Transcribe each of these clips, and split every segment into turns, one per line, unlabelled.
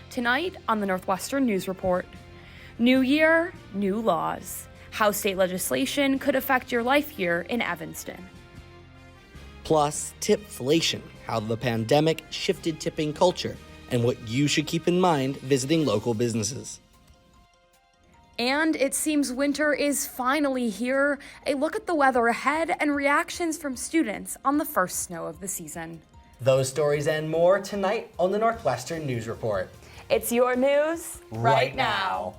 Tonight on the Northwestern News Report. New year, new laws. How state legislation could affect your life here in Evanston.
Plus, Tipflation, how the pandemic shifted tipping culture, and what you should keep in mind visiting local businesses.
And it seems winter is finally here. A look at the weather ahead and reactions from students on the first snow of the season.
Those stories and more tonight on the Northwestern News Report.
It's your news right now.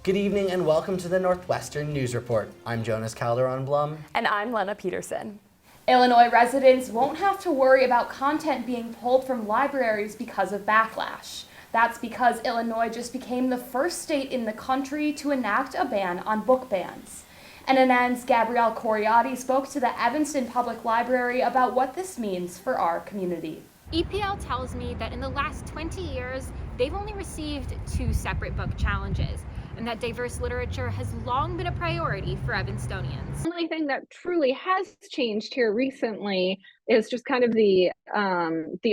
Good evening and welcome to the Northwestern News Report. I'm Jonas Calderon-Blum.
And I'm Lena Peterson. Illinois residents won't have to worry about content being pulled from libraries because of backlash. That's because Illinois just became the first state in the country to enact a ban on book bans. NNN's Gabrielle Coriati spoke to the Evanston Public Library about what this means for our community.
EPL tells me that in the last 20 years, they've only received 2 separate book challenges, and that diverse literature has long been a priority for Evanstonians.
The only thing that truly has changed here recently is just kind of the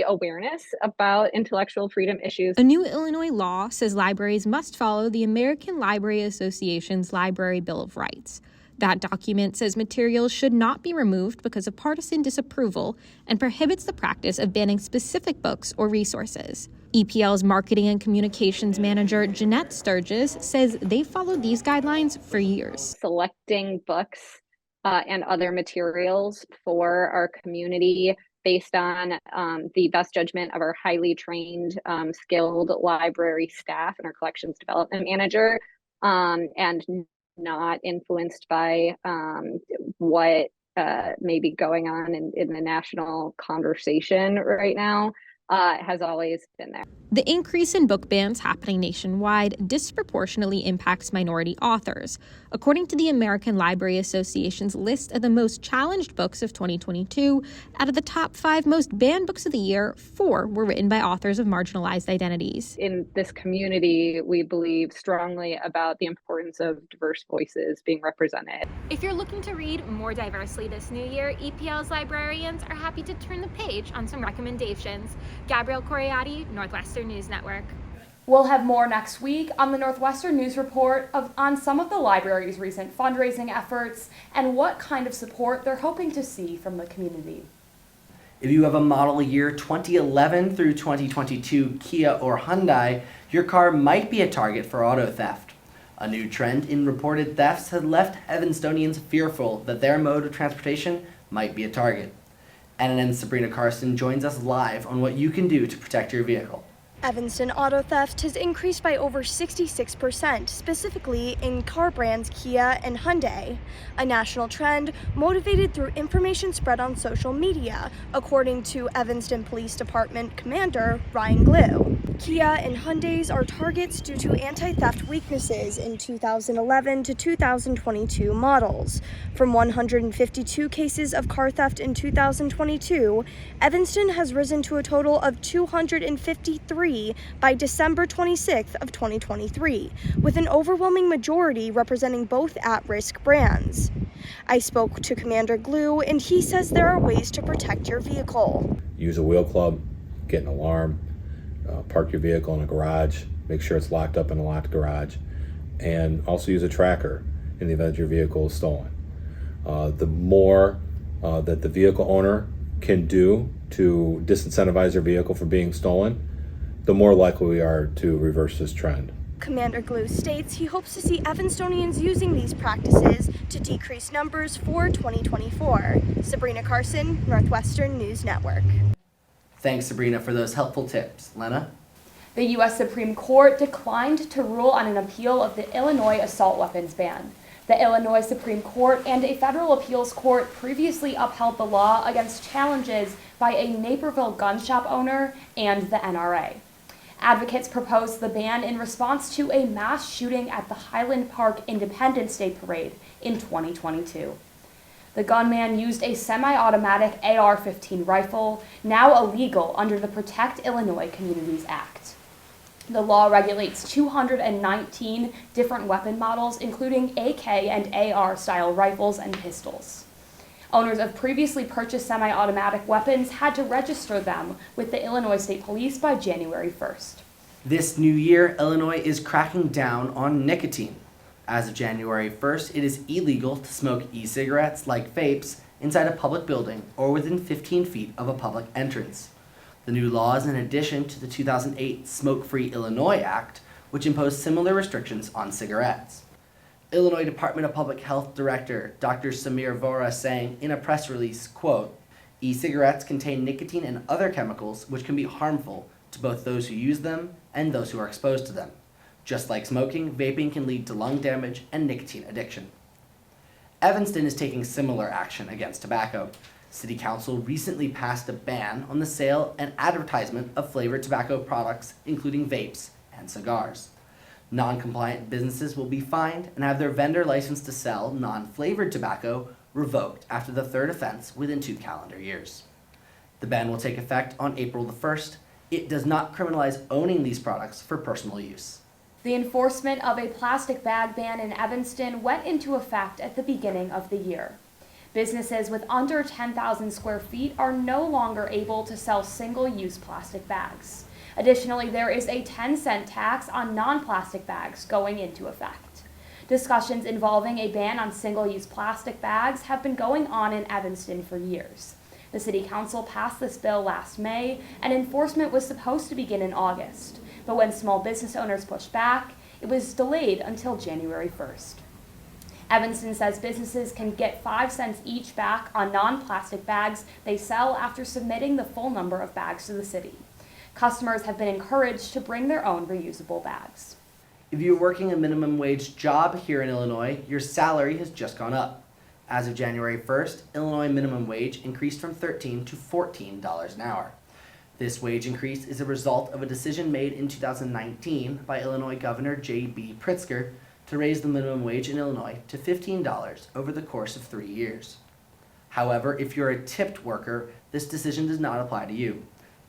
awareness about intellectual freedom issues.
A new Illinois law says libraries must follow the American Library Association's Library Bill of Rights. That document says materials should not be removed because of partisan disapproval and prohibits the practice of banning specific books or resources. EPL's marketing and communications manager, Jeanette Sturgis, says they've followed these guidelines for years.
Selecting books and other materials for our community based on the best judgment of our highly trained, skilled library staff and our collections development manager, and not influenced by what may be going on in the national conversation right now, has always been there.
The increase in book bans happening nationwide disproportionately impacts minority authors. According to the American Library Association's list of the most challenged books of 2022, out of the top 5 most banned books of the year, 4 were written by authors of marginalized identities.
In this community, we believe strongly about the importance of diverse voices being represented.
If you're looking to read more diversely this new year, EPL's librarians are happy to turn the page on some recommendations. Gabrielle Coriati, Northwestern News Network.
We'll have more next week on the Northwestern News Report on some of the library's recent fundraising efforts and what kind of support they're hoping to see from the community.
If you have a model year 2011 through 2022 Kia or Hyundai, your car might be a target for auto theft. A new trend in reported thefts has left Evanstonians fearful that their mode of transportation might be a target. NNN's Sabrina Carson joins us live on what you can do to protect your vehicle.
Evanston auto theft has increased by over 66%, specifically in car brands Kia and Hyundai, a national trend motivated through information spread on social media, according to Evanston Police Department Commander Ryan Glue. Kia and Hyundais are targets due to anti-theft weaknesses in 2011 to 2022 models. From 152 cases of car theft in 2022, Evanston has risen to a total of 253 by December 26th of 2023, with an overwhelming majority representing both at-risk brands. I spoke to Commander Glue, and he says there are ways to protect your vehicle.
Use a wheel club, get an alarm, park your vehicle in a garage, make sure it's locked up in a locked garage, and also use a tracker in the event your vehicle is stolen. The more that the vehicle owner can do to disincentivize their vehicle from being stolen, the more likely we are to reverse this trend.
Commander Glue states he hopes to see Evanstonians using these practices to decrease numbers for 2024. Sabrina Carson, Northwestern News Network.
Thanks, Sabrina, for those helpful tips. Lena?
The U.S. Supreme Court declined to rule on an appeal of the Illinois assault weapons ban. The Illinois Supreme Court and a federal appeals court previously upheld the law against challenges by a Naperville gun shop owner and the NRA. Advocates proposed the ban in response to a mass shooting at the Highland Park Independence Day parade in 2022. The gunman used a semi-automatic AR-15 rifle, now illegal under the Protect Illinois Communities Act. The law regulates 219 different weapon models, including AK and AR style rifles and pistols. Owners of previously purchased semi-automatic weapons had to register them with the Illinois State Police by January 1st.
This new year, Illinois is cracking down on nicotine. As of January 1st, it is illegal to smoke e-cigarettes like vapes inside a public building or within 15 feet of a public entrance. The new law is in addition to the 2008 Smoke-Free Illinois Act, which imposed similar restrictions on cigarettes. Illinois Department of Public Health Director Dr. Samir Vora saying in a press release, quote, "E-cigarettes contain nicotine and other chemicals which can be harmful to both those who use them and those who are exposed to them. Just like smoking, vaping can lead to lung damage and nicotine addiction." Evanston is taking similar action against tobacco. City Council recently passed a ban on the sale and advertisement of flavored tobacco products, including vapes and cigars. Non-compliant businesses will be fined and have their vendor license to sell non-flavored tobacco revoked after the third offense within 2 calendar years. The ban will take effect on April the 1st. It does not criminalize owning these products for personal use.
The enforcement of a plastic bag ban in Evanston went into effect at the beginning of the year. Businesses with under 10,000 square feet are no longer able to sell single-use plastic bags. Additionally, there is a 10-cent tax on non-plastic bags going into effect. Discussions involving a ban on single-use plastic bags have been going on in Evanston for years. The City Council passed this bill last May, and enforcement was supposed to begin in August. But when small business owners pushed back, it was delayed until January 1st. Evanston says businesses can get 5 cents each back on non-plastic bags they sell after submitting the full number of bags to the city. Customers have been encouraged to bring their own reusable bags.
If you're working a minimum wage job here in Illinois, your salary has just gone up. As of January 1st, Illinois minimum wage increased from $13 to $14 an hour. This wage increase is a result of a decision made in 2019 by Illinois Governor J.B. Pritzker to raise the minimum wage in Illinois to $15 over the course of 3 years. However, if you're a tipped worker, this decision does not apply to you.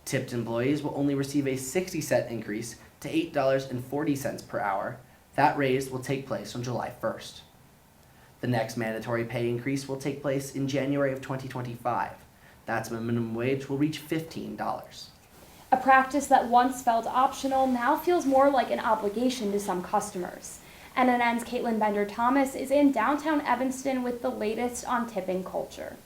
Tipped employees will only receive a 60-cent increase to $8.40 per hour. That raise will take place on July 1st. The next mandatory pay increase will take place in January of 2025. That's when minimum wage will reach $15.
A practice that once felt optional now feels more like an obligation to some customers. NNN's Caitlin Bender-Thomas is in downtown Evanston with the latest on tipping culture.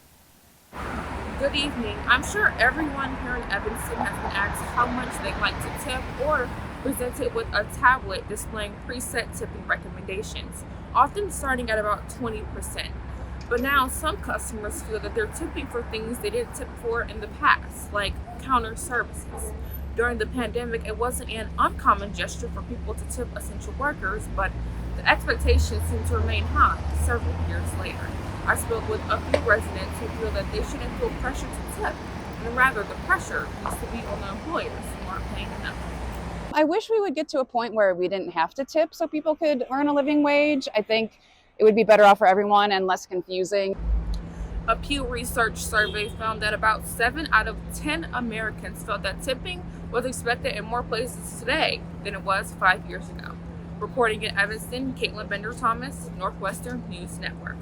Good evening. I'm sure everyone here in Evanston has been asked how much they'd like to tip or presented with a tablet displaying preset tipping recommendations, often starting at about 20%. But now some customers feel that they're tipping for things they didn't tip for in the past, like counter services. During the pandemic, it wasn't an uncommon gesture for people to tip essential workers, but the expectations seem to remain high several years later. I spoke with a few residents who feel that they shouldn't feel pressure to tip, and rather the pressure needs to be on the employers who aren't paying enough.
I wish we would get to a point where we didn't have to tip so people could earn a living wage. I think it would be better off for everyone and less confusing.
A Pew Research survey found that about 7 out of 10 Americans felt that tipping was expected in more places today than it was 5 years ago. Reporting in Evanston, Caitlin Bender-Thomas, Northwestern News Network.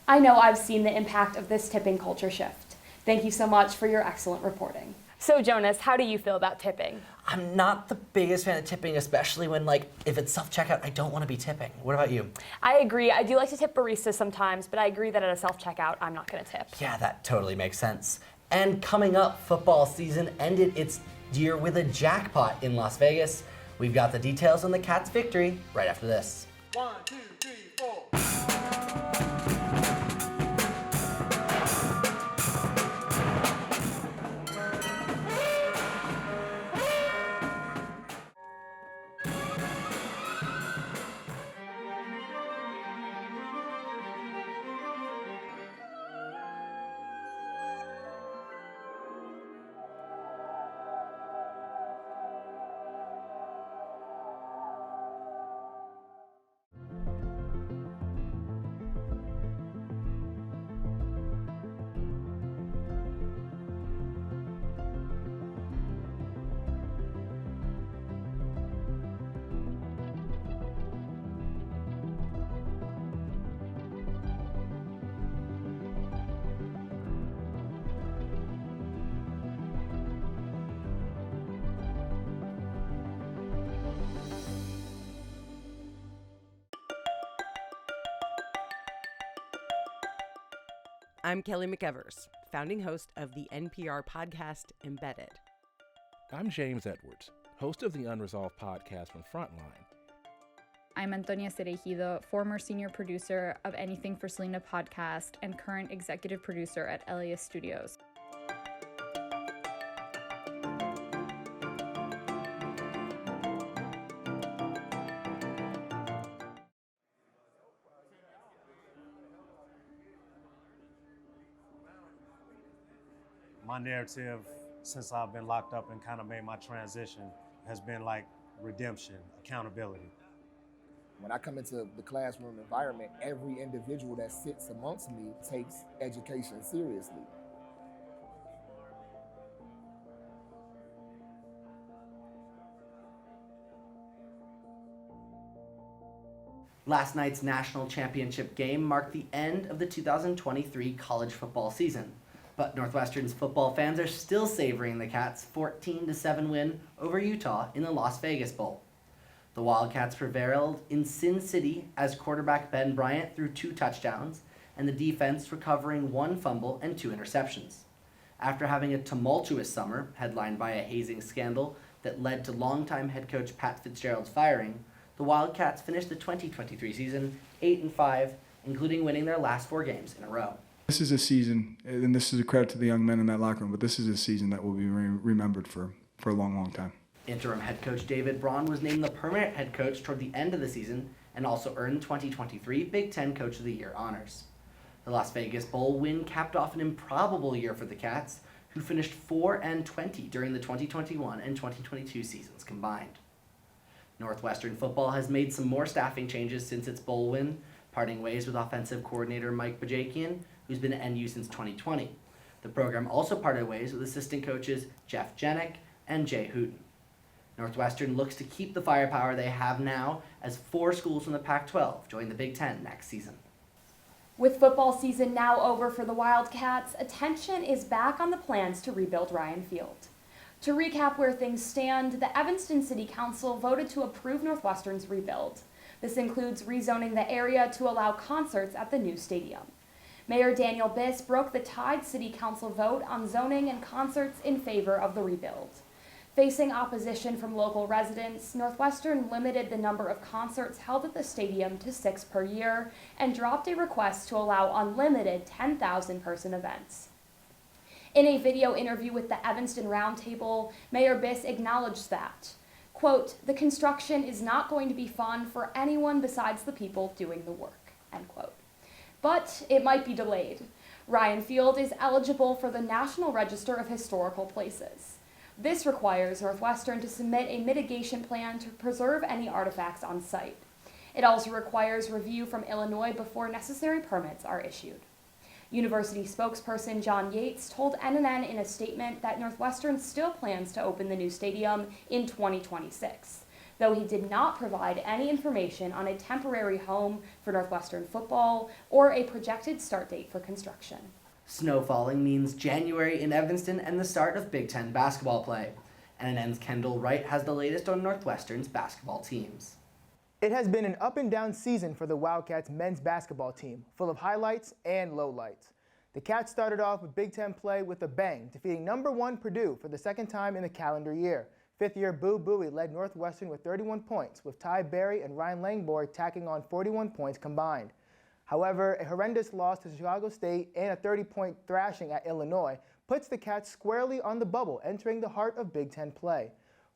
I know I've seen the impact of this tipping culture shift. Thank you so much for your excellent reporting. So Jonas, how do you feel about tipping?
I'm not the biggest fan of tipping, especially when, if it's self-checkout, I don't want to be tipping. What about you?
I agree. I do like to tip baristas sometimes, but I agree that at a self-checkout, I'm not going to tip.
Yeah, that totally makes sense. And coming up, football season ended its year with a jackpot in Las Vegas. We've got the details on the Cats' victory right after this.
1, 2, 3, 4.
I'm Kelly McEvers, founding host of the NPR podcast Embedded.
I'm James Edwards, host of the Unresolved podcast from Frontline.
I'm Antonia Cereijido, former senior producer of Anything for Selena podcast and current executive producer at Elias Studios.
My narrative since I've been locked up and kind of made my transition has been like redemption, accountability.
When I come into the classroom environment, every individual that sits amongst me takes education seriously.
Last night's national championship game marked the end of the 2023 college football season. But Northwestern's football fans are still savoring the Cats' 14-7 win over Utah in the Las Vegas Bowl. The Wildcats prevailed in Sin City as quarterback Ben Bryant threw 2 touchdowns and the defense recovering 1 fumble and 2 interceptions. After having a tumultuous summer, headlined by a hazing scandal that led to longtime head coach Pat Fitzgerald's firing, the Wildcats finished the 2023 season 8-5, including winning their last 4 games in a row.
This is a season, and this is a credit to the young men in that locker room, but this is a season that will be remembered for a long, long time.
Interim head coach David Braun was named the permanent head coach toward the end of the season and also earned 2023 Big Ten Coach of the Year honors. The Las Vegas Bowl win capped off an improbable year for the Cats, who finished 4-20 during the 2021 and 2022 seasons combined. Northwestern football has made some more staffing changes since its bowl win, parting ways with offensive coordinator Mike Bajakian, who's been at NU since 2020. The program also parted ways with assistant coaches Jeff Jenick and Jay Hooten. Northwestern looks to keep the firepower they have now as 4 schools from the Pac-12 join the Big Ten next season.
With football season now over for the Wildcats, attention is back on the plans to rebuild Ryan Field. To recap where things stand, the Evanston City Council voted to approve Northwestern's rebuild. This includes rezoning the area to allow concerts at the new stadium. Mayor Daniel Biss broke the tied City Council vote on zoning and concerts in favor of the rebuild. Facing opposition from local residents, Northwestern limited the number of concerts held at the stadium to 6 per year and dropped a request to allow unlimited 10,000-person events. In a video interview with the Evanston Roundtable, Mayor Biss acknowledged that, quote, "The construction is not going to be fun for anyone besides the people doing the work," end quote. But it might be delayed. Ryan Field is eligible for the National Register of Historical Places. This requires Northwestern to submit a mitigation plan to preserve any artifacts on site. It also requires review from Illinois before necessary permits are issued. University spokesperson John Yates told NNN in a statement that Northwestern still plans to open the new stadium in 2026, though he did not provide any information on a temporary home for Northwestern football or a projected start date for construction.
Snow falling means January in Evanston and the start of Big Ten basketball play. NNN's Kendall Wright has the latest on Northwestern's basketball teams.
It has been an up and down season for the Wildcats men's basketball team, full of highlights and lowlights. The Cats started off with Big Ten play with a bang, defeating number 1 Purdue for the 2nd time in the calendar year. 5th-year Boo Buie led Northwestern with 31 points, with Ty Berry and Ryan Langborg tacking on 41 points combined. However, a horrendous loss to Chicago State and a 30-point thrashing at Illinois puts the Cats squarely on the bubble, entering the heart of Big Ten play.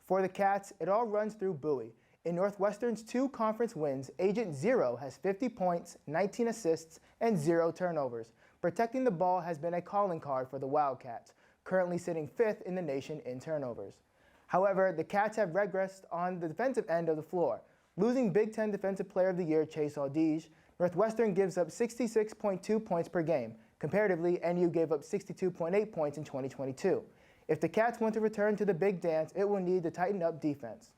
For the Cats, it all runs through Buie. In Northwestern's 2 conference wins, Agent Zero has 50 points, 19 assists, and 0 turnovers. Protecting the ball has been a calling card for the Wildcats, currently sitting 5th in the nation in turnovers. However, the Cats have regressed on the defensive end of the floor. Losing Big Ten Defensive Player of the Year Chase Audige, Northwestern gives up 66.2 points per game. Comparatively, NU gave up 62.8 points in 2022. If the Cats want to return to the big dance, it will need to tighten up defense.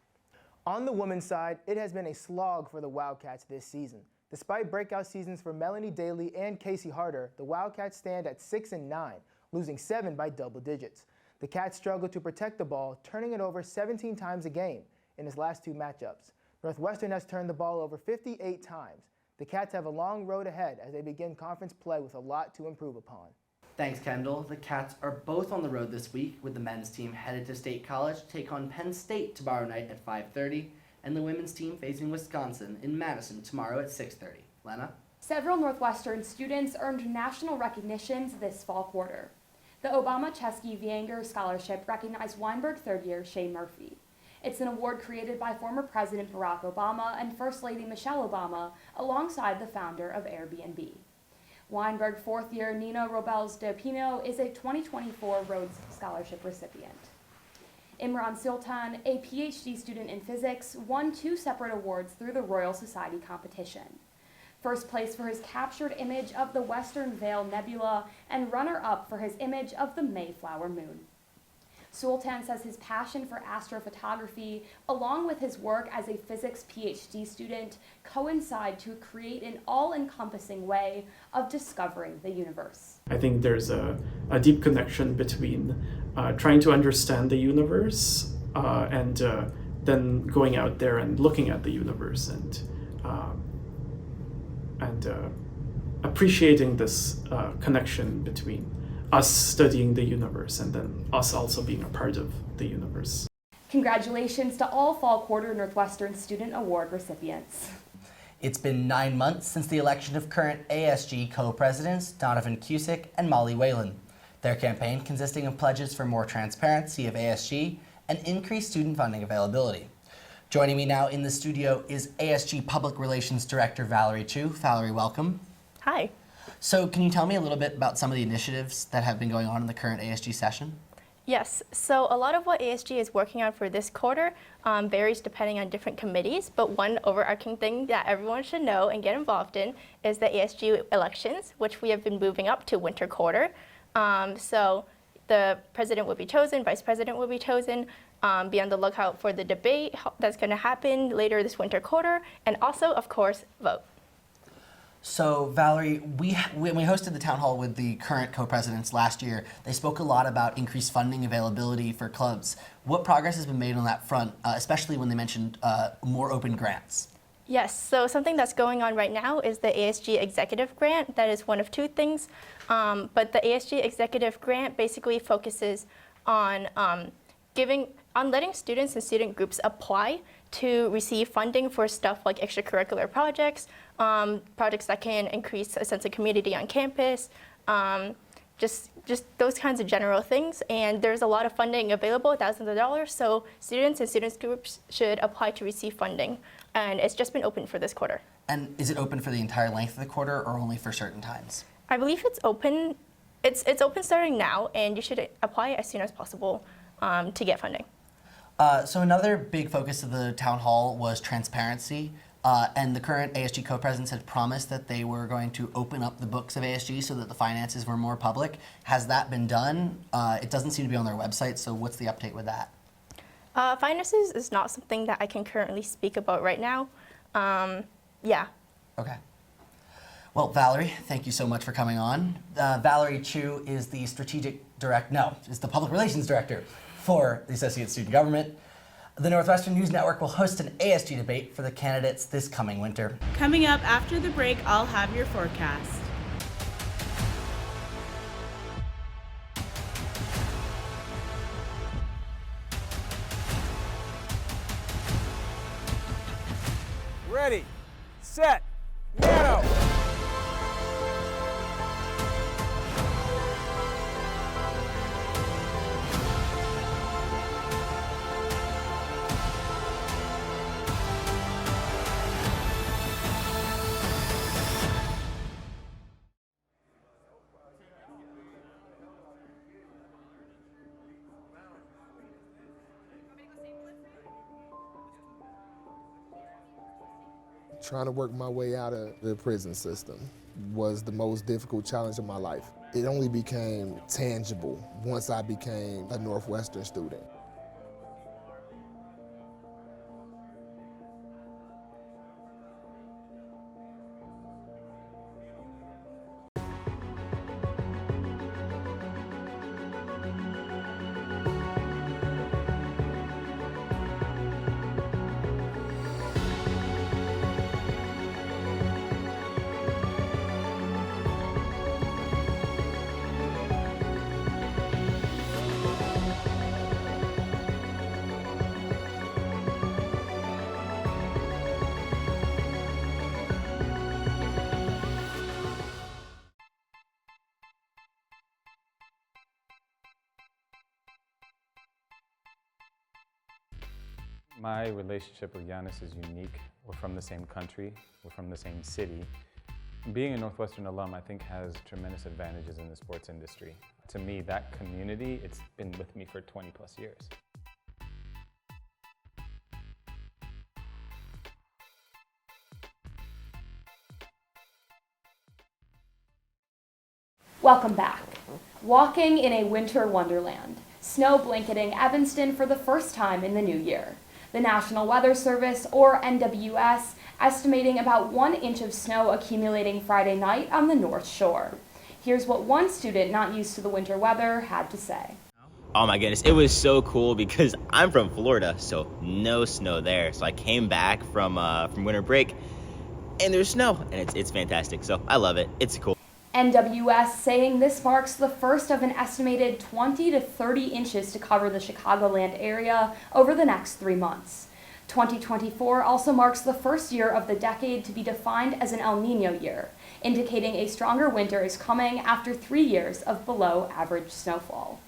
On the women's side, it has been a slog for the Wildcats this season. Despite breakout seasons for Melanie Daly and Casey Harder, the Wildcats stand at 6-9, losing 7 by double digits. The Cats struggle to protect the ball, turning it over 17 times a game in its last 2 matchups. Northwestern has turned the ball over 58 times. The Cats have a long road ahead as they begin conference play with a lot to improve upon.
Thanks, Kendall. The Cats are both on the road this week, with the men's team headed to State College to take on Penn State tomorrow night at 5:30, and the women's team facing Wisconsin in Madison tomorrow at 6:30. Lena?
Several Northwestern students earned national recognitions this fall quarter. The Obama Chesky Vianger Scholarship recognized Weinberg third-year Shay Murphy. It's an award created by former President Barack Obama and First Lady Michelle Obama alongside the founder of Airbnb. Weinberg fourth-year Nina Robles de Pino is a 2024 Rhodes Scholarship recipient. Imran Sultan, a PhD student in physics, won 2 separate awards through the Royal Society competition. First place for his captured image of the Western Veil Nebula, and runner-up for his image of the Mayflower Moon. Sultan says his passion for astrophotography, along with his work as a physics PhD student, coincide to create an all-encompassing way of discovering the universe.
I think there's a deep connection between trying to understand the universe and then going out there and looking at the universe and appreciating this connection between us studying the universe and then us also being a part of the universe.
Congratulations to all Fall Quarter Northwestern Student Award recipients.
It's been 9 months since the election of current ASG co-presidents Donovan Cusick and Molly Whalen. Their campaign consisting of pledges for more transparency of ASG and increased student funding availability. Joining me now in the studio is ASG Public Relations Director Valerie Chu. Valerie, welcome.
Hi.
So can you tell me a little bit about some of the initiatives that have been going on in the current ASG session?
Yes, so a lot of what ASG is working on for this quarter varies depending on different committees, but one overarching thing that everyone should know and get involved in is the ASG elections, which we have been moving up to winter quarter. So the president will be chosen, vice president will be chosen. Be on the lookout for the debate that's going to happen later this winter quarter, and also, of course, vote.
So, Valerie, when we hosted the town hall with the current co-presidents last year, they spoke a lot about increased funding availability for clubs. What progress has been made on that front, especially when they mentioned more open grants?
Yes, so something that's going on right now is the ASG Executive Grant. That is one of 2 things, but the ASG Executive Grant basically focuses on letting students and student groups apply to receive funding for stuff like extracurricular projects, projects that can increase a sense of community on campus, just those kinds of general things. And there's a lot of funding available, thousands of dollars, so students and students groups should apply to receive funding. And it's just been open for this quarter.
And is it open for the entire length of the quarter or only for certain times?
I believe it's open. It's open starting now, and you should apply as soon as possible to get funding.
So another big focus of the town hall was transparency, and the current ASG co-presidents had promised that they were going to open up the books of ASG so that the finances were more public. Has that been done? It doesn't seem to be on their website, so what's the update with that?
Finances is not something that I can currently speak about right now. Yeah.
Okay. Well, Valerie, thank you so much for coming on. Valerie Chu is the is the Public Relations Director for the Associate Student Government. The Northwestern News Network will host an ASG debate for the candidates this coming winter.
Coming up after the break, I'll have your forecast.
Ready, set, nano.
Trying to work my way out of the prison system was the most difficult challenge of my life. It only became tangible once I became a Northwestern student.
My relationship with Giannis is unique. We're from the same country, we're from the same city. Being a Northwestern alum, I think, has tremendous advantages in the sports industry. To me, that community, it's been with me for 20 plus years.
Welcome back. Walking in a winter wonderland. Snow blanketing Evanston for the first time in the new year. The National Weather Service, or NWS, estimating about 1 inch of snow accumulating Friday night on the North Shore. Here's what one student not used to the winter weather had to say.
Oh my goodness, it was so cool because I'm from Florida, so no snow there. So I came back from winter break and there's snow and it's fantastic. So I love it. It's cool.
NWS saying this marks the first of an estimated 20 to 30 inches to cover the Chicagoland area over the next 3 months. 2024 also marks the first year of the decade to be defined as an El Niño year, indicating a stronger winter is coming after 3 years of below average snowfall.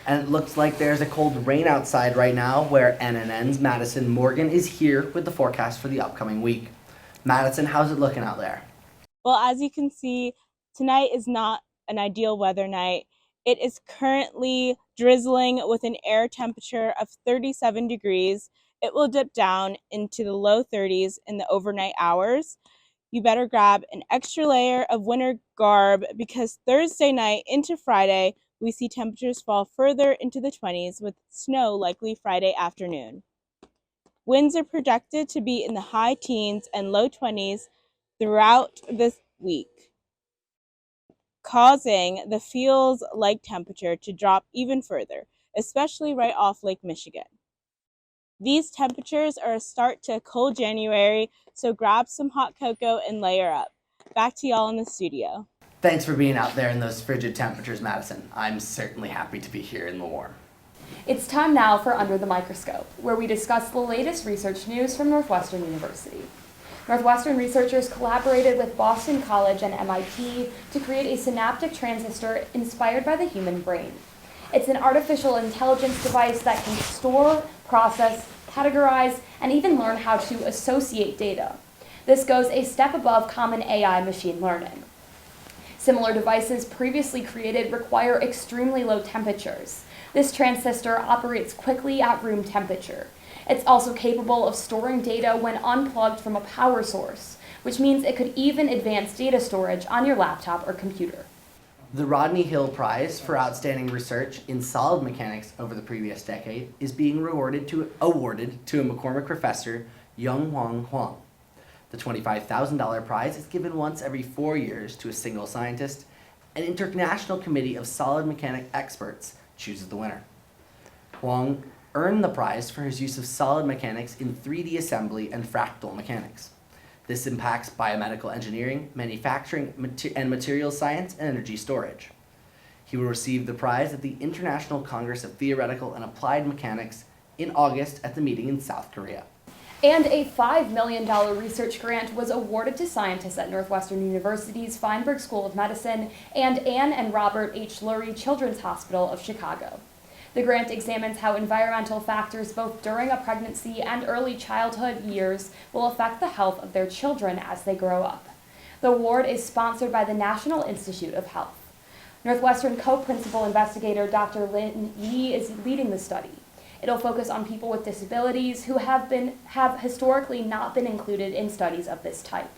And it looks like there's a cold rain outside right now, where NNN's Madison Morgan is here with the forecast for the upcoming week. Madison, how's it looking out there?
Well, as you can see, tonight is not an ideal weather night. It is currently drizzling with an air temperature of 37 degrees. It will dip down into the low 30s in the overnight hours. You better grab an extra layer of winter garb because Thursday night into Friday, we see temperatures fall further into the 20s with snow likely Friday afternoon. Winds are projected to be in the high teens and low 20s throughout this week, causing the feels-like temperature to drop even further, especially right off Lake Michigan. These temperatures are a start to a cold January, so grab some hot cocoa and layer up. Back to y'all in the studio.
Thanks for being out there in those frigid temperatures, Madison. I'm certainly happy to be here in the warm.
It's time now for Under the Microscope, where we discuss the latest research news from Northwestern University. Northwestern researchers collaborated with Boston College and MIT to create a synaptic transistor inspired by the human brain. It's an artificial intelligence device that can store, process, categorize, and even learn how to associate data. This goes a step above common AI machine learning. Similar devices previously created require extremely low temperatures. This transistor operates quickly at room temperature. It's also capable of storing data when unplugged from a power source, which means it could even advance data storage on your laptop or computer.
The Rodney Hill Prize for outstanding research in solid mechanics over the previous decade is being awarded to a McCormick professor, Young-Hwang Huang. The $25,000 prize is given once every 4 years to a single scientist. An international committee of solid mechanic experts chooses the winner. Huang earned the prize for his use of solid mechanics in 3D assembly and fractal mechanics. This impacts biomedical engineering, manufacturing, and materials science, and energy storage. He will receive the prize at the International Congress of Theoretical and Applied Mechanics in August at the meeting in South Korea.
And a $5 million research grant was awarded to scientists at Northwestern University's Feinberg School of Medicine and Anne and Robert H. Lurie Children's Hospital of Chicago. The grant examines how environmental factors both during a pregnancy and early childhood years will affect the health of their children as they grow up. The award is sponsored by the National Institute of Health. Northwestern co-principal investigator Dr. Lin Yi is leading the study. It'll focus on people with disabilities who have historically not been included in studies of this type.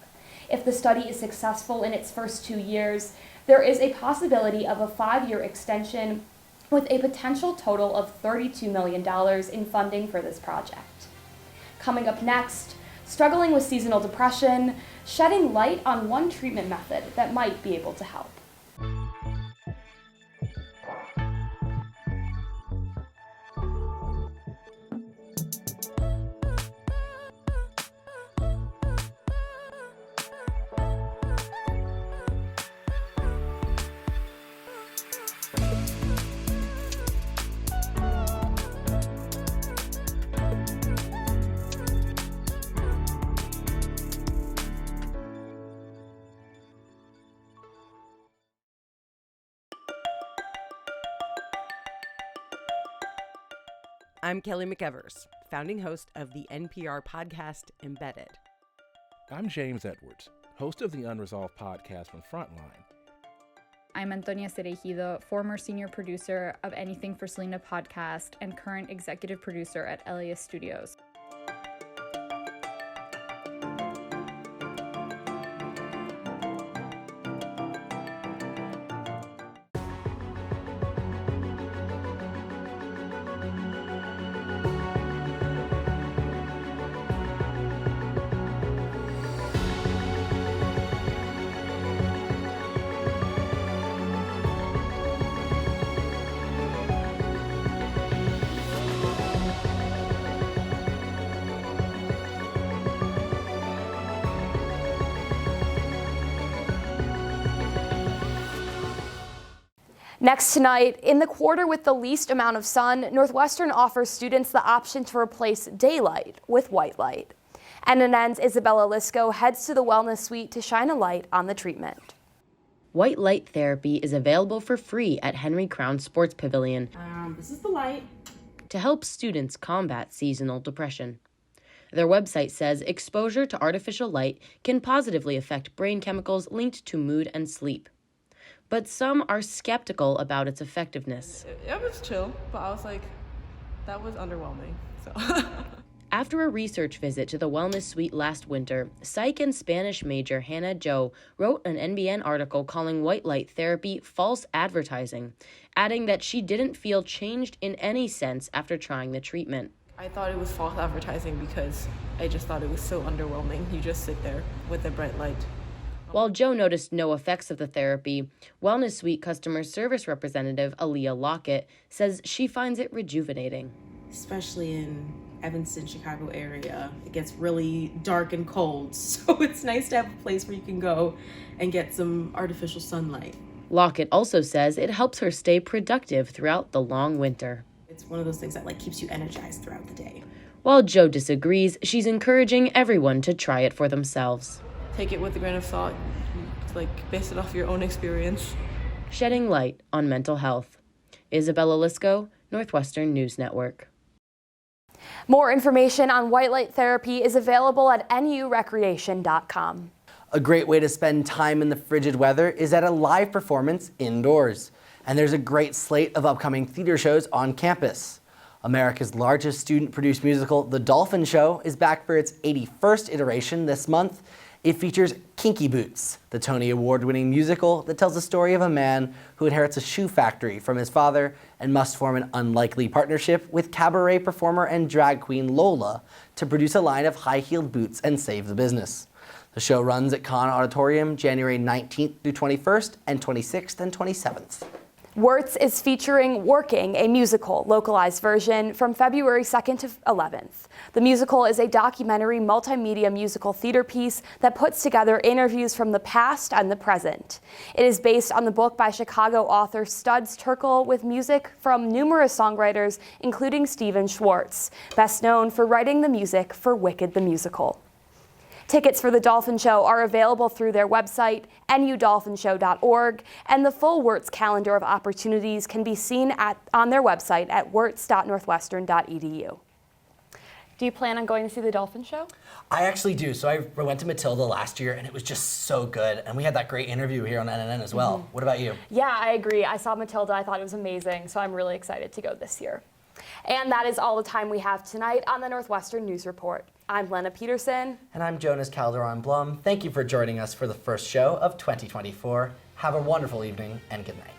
If the study is successful in its first 2 years, there is a possibility of a 5-year extension with a potential total of $32 million in funding for this project. Coming up next, struggling with seasonal depression, shedding light on one treatment method that might be able to help.
I'm Kelly McEvers, founding host of the NPR podcast Embedded.
I'm James Edwards, host of the Unresolved podcast from Frontline.
I'm Antonia Cereijido, former senior producer of Anything for Selena podcast and current executive producer at Ecigarettes Studios.
Next tonight, in the quarter with the least amount of sun, Northwestern offers students the option to replace daylight with white light. NNN's Isabella Lisco heads to the Wellness Suite to shine a light on the treatment.
White light therapy is available for free at Henry Crown Sports Pavilion.
This is the light.
To help students combat seasonal depression. Their website says exposure to artificial light can positively affect brain chemicals linked to mood and sleep. But some are skeptical about its effectiveness.
It was chill, but I was like, that was underwhelming. So.
After a research visit to the Wellness Suite last winter, psych and Spanish major Hannah Joe wrote an NBN article calling white light therapy false advertising, adding that she didn't feel changed in any sense after trying the treatment.
I thought it was false advertising because I just thought it was so underwhelming. You just sit there with a bright light.
While Joe noticed no effects of the therapy, Wellness Suite customer service representative Aaliyah Lockett says she finds it rejuvenating.
Especially in Evanston, Chicago area, it gets really dark and cold, so it's nice to have a place where you can go and get some artificial sunlight.
Lockett also says it helps her stay productive throughout the long winter.
It's one of those things that keeps you energized throughout the day.
While Joe disagrees, she's encouraging everyone to try it for themselves.
Take it with a grain of salt, base it off your own experience.
Shedding light on mental health. Isabella Lisco, Northwestern News Network.
More information on white light therapy is available at nurecreation.com.
A great way to spend time in the frigid weather is at a live performance indoors. And there's a great slate of upcoming theater shows on campus. America's largest student-produced musical, The Dolphin Show, is back for its 81st iteration this month. It features Kinky Boots, the Tony Award-winning musical that tells the story of a man who inherits a shoe factory from his father and must form an unlikely partnership with cabaret performer and drag queen Lola to produce a line of high-heeled boots and save the business. The show runs at Conn Auditorium January 19th through 21st and 26th and 27th.
Wirtz is featuring Working, a musical, localized version from February 2nd to 11th. The musical is a documentary multimedia musical theater piece that puts together interviews from the past and the present. It is based on the book by Chicago author Studs Terkel with music from numerous songwriters, including Stephen Schwartz, best known for writing the music for Wicked the Musical. Tickets for the Dolphin Show are available through their website, nudolphinshow.org, and the full Wirtz calendar of opportunities can be seen on their website at wirtz.northwestern.edu. Do you plan on going to see the Dolphin Show?
I actually do. So I went to Matilda last year, and it was just so good. And we had that great interview here on NNN as well. What about you?
Yeah, I agree. I saw Matilda. I thought it was amazing, so I'm really excited to go this year. And that is all the time we have tonight on the Northwestern News Report. I'm Lena Peterson.
And I'm Jonas Calderon-Blum. Thank you for joining us for the first show of 2024. Have a wonderful evening and good night.